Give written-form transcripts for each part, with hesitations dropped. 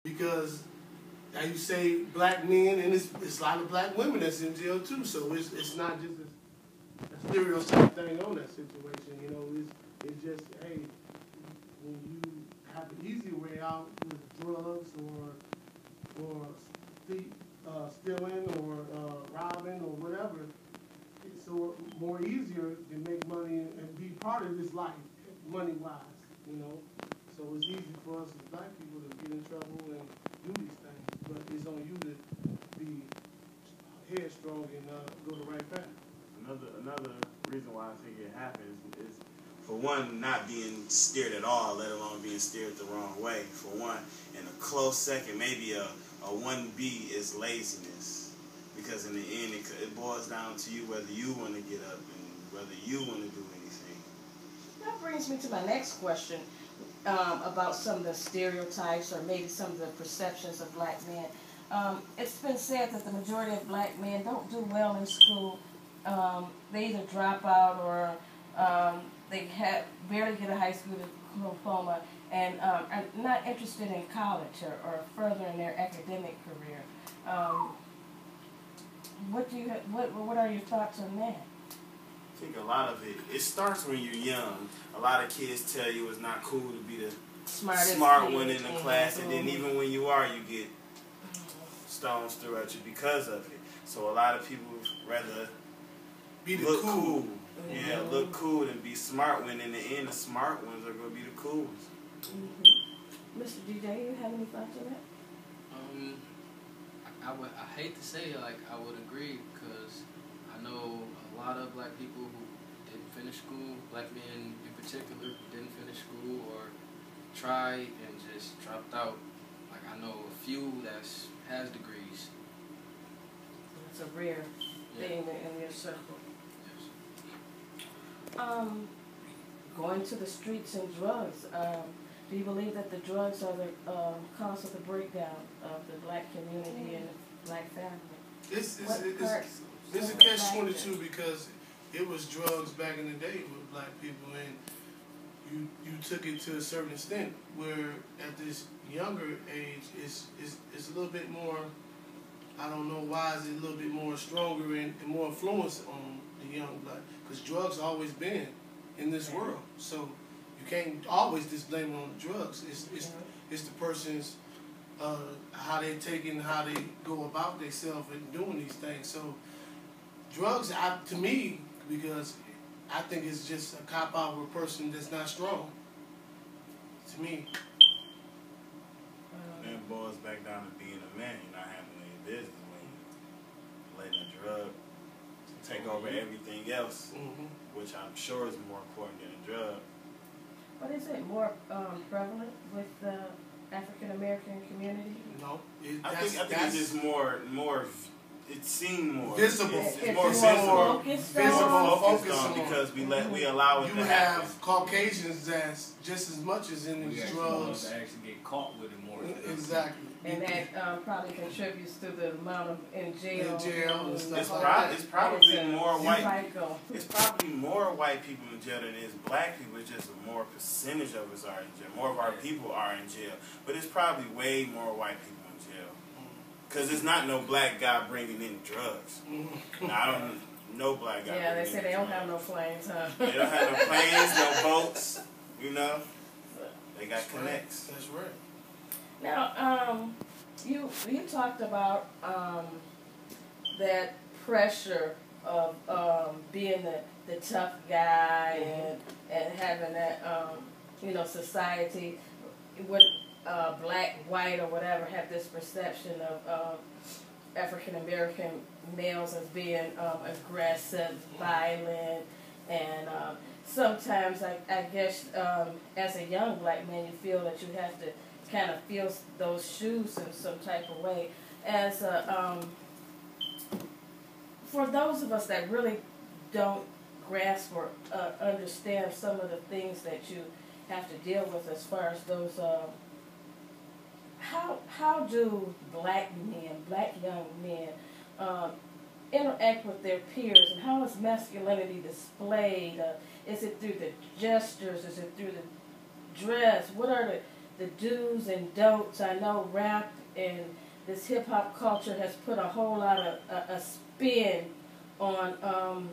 because now you say black men, and it's a lot of black women that's in jail too. So it's not just a stereotype thing on that situation. You know, it's just, hey, when you have the easy way out with drugs or stealing or robbing or whatever, it's so more easier to make money and be part of this life, money-wise, you know. So it's easy for us as black people to get in trouble and do these things, but it's on you to be headstrong and go the right path. Another reason why I think it happens is, for one, not being steered at all, let alone being steered the wrong way. For one, and a close second, maybe a 1B is laziness, because in the end it boils down to you whether you want to get up and whether you want to do anything. That brings me to my next question about some of the stereotypes or maybe some of the perceptions of black men. It's been said that the majority of black men don't do well in school. They either drop out or they barely get a high school diploma and are not interested in college or further in their academic career. What are your thoughts on that? I think a lot of it starts when you're young. A lot of kids tell you it's not cool to be the smart one in the class, and then even when you are, you get stones thrown at you because of it. So a lot of people rather look cool. Yeah, look cool than be smart, when in the end the smart ones are going to be the cool ones. Mr. DJ, you have any thoughts on that? I hate to say it, like, I would agree, because I know a lot of black people who didn't finish school, black men in particular, who didn't finish school or tried and just dropped out. Like, I know a few that has degrees. It's a rare thing in your circle. Yes. Going to the streets and drugs. Do you believe that the drugs are the cause of the breakdown of the black community and the black family? It's a catch-22 because it was drugs back in the day with black people, and you took it to a certain extent, where at this younger age it's a little bit more, I don't know why, is it a little bit more stronger and more influence on the young black, because drugs always been in this world. So you can't always just blame it on the drugs. It's the person's how they take it and how they go about themselves and doing these things. So drugs, to me, because I think it's just a cop out with a person that's not strong. To me. And it boils back down to being a man. You're not handling your business when you're letting a drug take over everything else, which I'm sure is more important than a drug. But is it more prevalent with the African American community? No, I think it's just more. It seems more visible. It's more visible. Focused on because we allow it to happen. Have Caucasians that's just as much as in these drugs. To actually get caught with it more. Exactly. And that probably contributes to the amount of in jail. And stuff it's probably more white. It's probably more white people in jail than it is black people. It's just a more percentage of us are in jail. More of our people are in jail, but it's probably way more white people in jail. Because it's not no black guy bringing in drugs. I don't know black guy. Yeah, they say they don't have no planes, huh? They don't have no planes, no boats. You know, they got connects. That's right. Now, you talked about that pressure of being the tough guy and having that society with black, white, or whatever have this perception of African American males as being aggressive, violent, and sometimes I guess as a young black man you feel that you have to kind of feel those shoes in some type of way. As for those of us that really don't grasp or understand some of the things that you have to deal with as far as those, how do black young men interact with their peers, and how is masculinity displayed? Is it through the gestures? Is it through the dress? What are the do's and don'ts. I know rap and this hip hop culture has put a whole lot of a spin on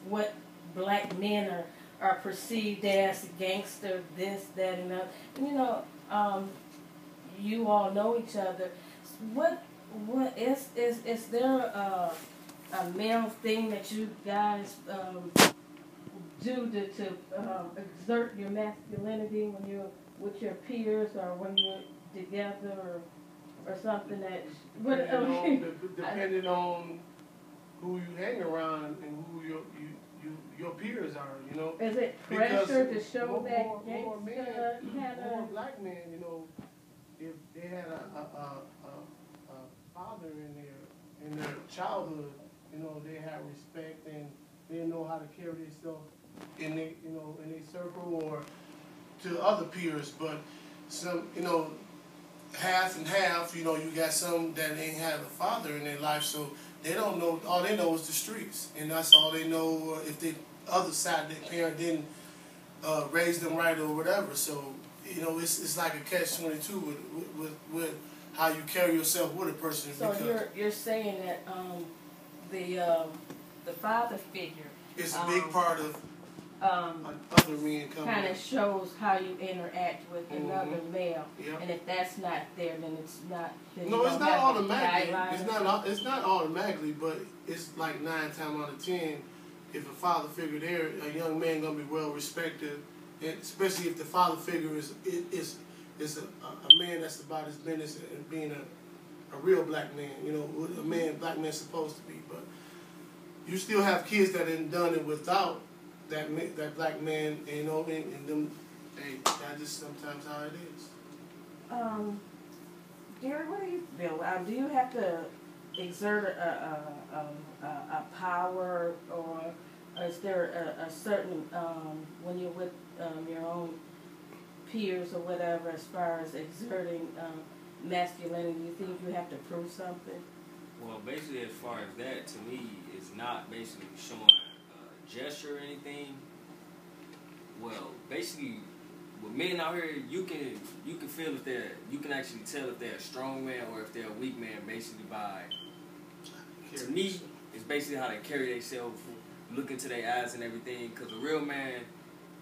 what black men are perceived as gangster, this, that, and that. And, you know, you all know each other. What is there a male thing that you guys do to exert your masculinity when you're with your peers or when you're together or something that depending on who you hang around and who your peers are, you know. Is it pressure to show more, that more gangster more black men, you know, if they had a father in their childhood, you know, they had respect and they know how to carry themselves in their, you know, in their circle or to other peers. But some, you know, half and half, you know, you got some that ain't had a father in their life, so they don't know, all they know is the streets, and that's all they know. If the other side, their parent didn't raise them right or whatever, so, you know, it's like a catch-22 with how you carry yourself with a person. So you're saying that the father figure is a big part of other men coming. Kind of shows how you interact with another male, yep. And if that's not there, then it's not. Then no, it's not automatically. It's not automatically, but it's like 9 times out of 10, if a father figure there, a young man gonna be well respected, and especially if the father figure is a man that's about his business and being a real black man. You know, what a black man's supposed to be. But you still have kids that ain't done it without that black man, you know, and them. Hey, that's just sometimes how it is. Gary, what do you feel? Do you have to exert a power, or is there a certain when you're with your own peers or whatever, as far as exerting masculinity, you think you have to prove something? Well, basically, as far as that, to me, it's not basically showing a gesture or anything. Well, basically, with men out here, you can feel if you can actually tell if they're a strong man or if they're a weak man, basically by, to me, it's basically how they carry themselves, look into their eyes and everything. Because a real man,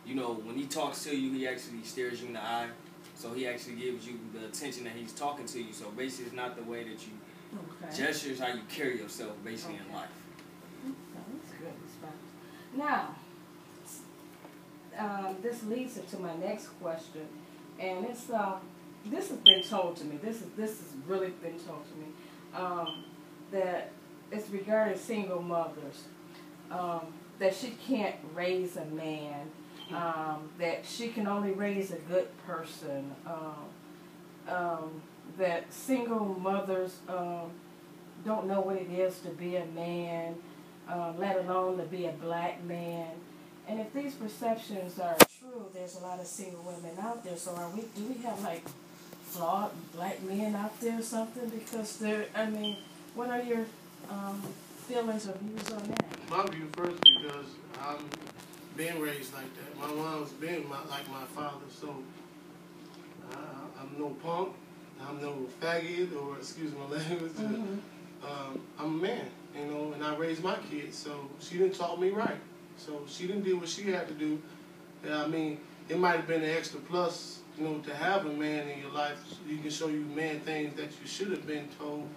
you know, when he talks to you, he actually stares you in the eye. So he actually gives you the attention that he's talking to you. So basically, it's not the way that you gesture, is how you carry yourself, basically, in life. That's good response. Now, this leads into my next question, and it's this has been told to me. This has really been told to me, that it's regarding single mothers, that she can't raise a man, that she can only raise a good person, that single mothers don't know what it is to be a man, let alone to be a black man. And if these perceptions are true, there's a lot of single women out there. So do we have like flawed black men out there or something? Because what are your feelings or views on that? My view first, because I'm being raised like that. My mom's been like my father, so I'm no punk, I'm no faggot, or excuse my language. I'm a man, you know, and I raised my kids, so she didn't taught me right. So she didn't do what she had to do. I mean, it might have been an extra plus, you know, to have a man in your life. You can show you man things that you should have been told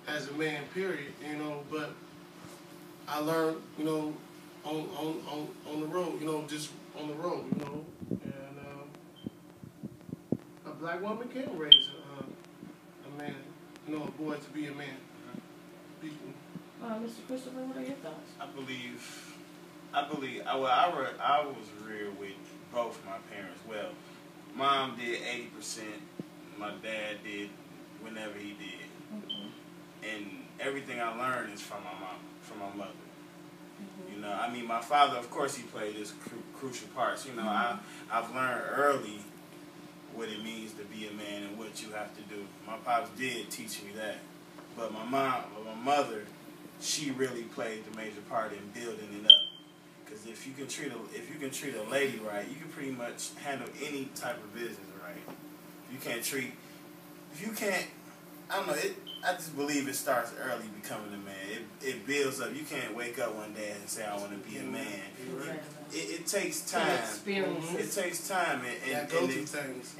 as a man, period, you know. But I learned, you know, on the road, you know, just on the road, you know. And a black woman can raise a man, you know, a boy to be a man. Mr. Christopher, what are your thoughts? I was reared with both my parents. Well, mom did 80%, my dad did whenever he did. And everything I learned is from my mom, from my mother. You know, I mean, my father, of course, he played his crucial parts. You know, I've learned early what it means to be a man and what you have to do. My pops did teach me that. But my mother, she really played the major part in building it up. Because if you can treat a lady right, you can pretty much handle any type of business right. You can't treat. If you can't, I don't know. I just believe it starts early becoming a man. It builds up. You can't wake up one day and say I want to be a man. It takes time. It takes time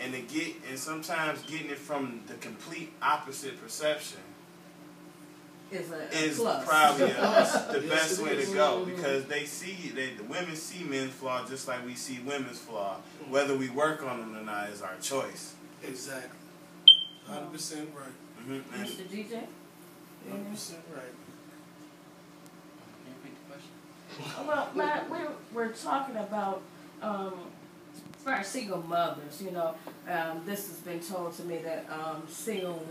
and sometimes getting it from the complete opposite perception is probably the best way to go, because the women see men's flaw just like we see women's flaw. Whether we work on them or not is our choice. Exactly. 100% right. Mr. DJ? 100% right. Can you repeat the question? Well, we're talking about as far as single mothers. You know, this has been told to me that single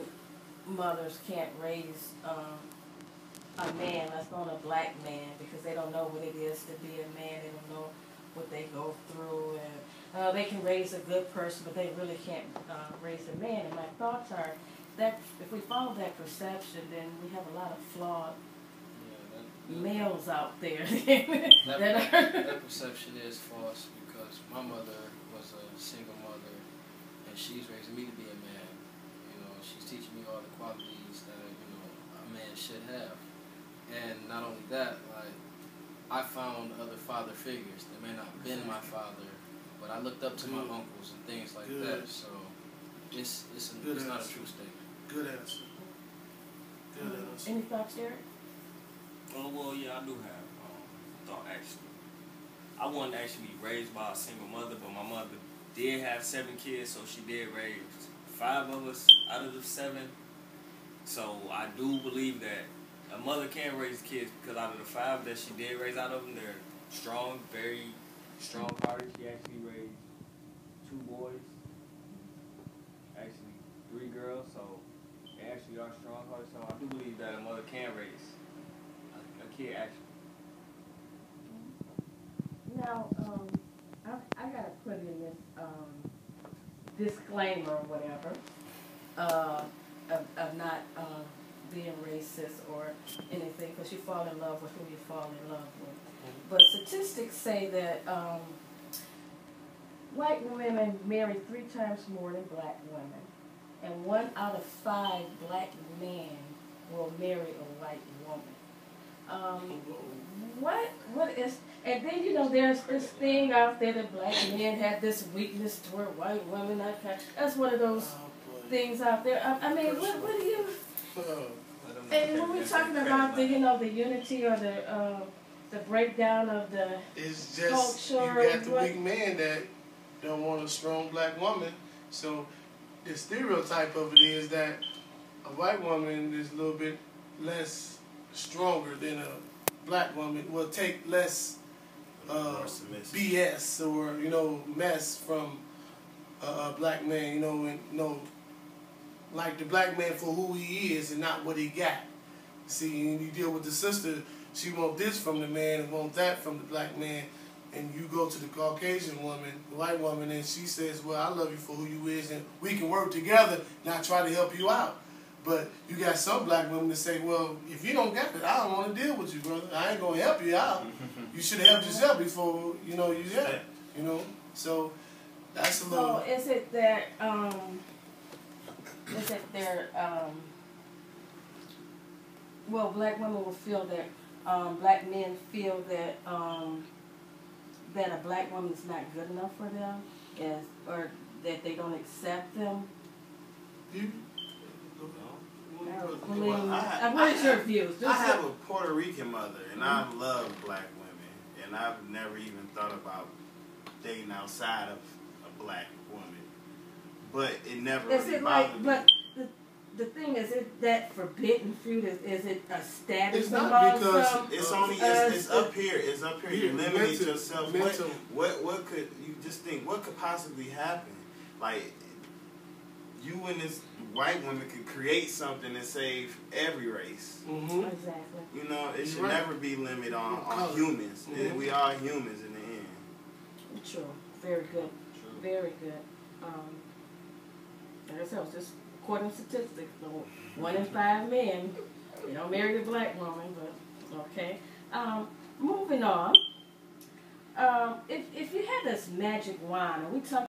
mothers can't raise a man, that's not a black man, because they don't know what it is to be a man. They don't know what they go through, and they can raise a good person, but they really can't raise a man. And my thoughts are that if we follow that perception, then we have a lot of flawed males out there. that perception is false, because my mother was a single mother, and she's raising me to be a man. You know, she's teaching me all the qualities that a man should have. And not only that, like, I found other father figures that may not have been my father, but I looked up to my uncles and things like that. So it's not a true statement. Good answer. Good answer. Any thoughts, Eric? Oh, well, yeah, I do have thought, actually. I wasn't actually raised by a single mother, but my mother did have 7 kids, so she did raise 5 of us out of the 7. So I do believe that a mother can raise kids, because out of the 5 that she did raise out of them, they're strong, very strong hearted. She actually raised 2 boys, actually 3 girls, so they actually are strong hearted. So I do believe that a mother can raise a kid, actually. Now, I gotta put in this disclaimer or whatever of not being racist or anything, because you fall in love with who you fall in love with. But statistics say that white women marry 3 times more than black women, and 1 out of 5 black men will marry a white woman. What is, and then there's this thing out there that black men have this weakness toward white women. That's one of those things out there. I mean, what do you? And when we're talking about the the unity or the breakdown of the it's just culture, you got the weak man that don't want a strong black woman. So the stereotype of it is that a white woman is a little bit less stronger than a black woman, will take less BS or mess from a black man, and like the black man for who he is and not what he got. See, and you deal with the sister, she want this from the man and want that from the black man, and you go to the Caucasian woman, the white woman, and she says, well, I love you for who you is, and we can work together and I try to help you out. But you got some black women that say, well, if you don't get it, I don't want to deal with you, brother. I ain't going to help you out. You should have helped yourself before, you get it. So that's a little... So is it that, well, black women will feel that, black men feel that, that a black woman is not good enough for them, or that they don't accept them? What is your view? I have a Puerto Rican mother, and I love black women, and I've never even thought about dating outside of a black woman. But it never really bothered me. But the thing is, that forbidden fruit, is it a status? It's not, because it's only it's up here. It's up here. You eliminate yourself. What could you just think? What could possibly happen? Like, you and this white woman could create something to save every race. Exactly. It should never be limited on humans. We are humans in the end. True. Very good. True. Very good. Like I said, it's just according to statistics. 1 in 5 men, they don't marry a black woman, but okay. Moving on. If you had this magic wand, and we talk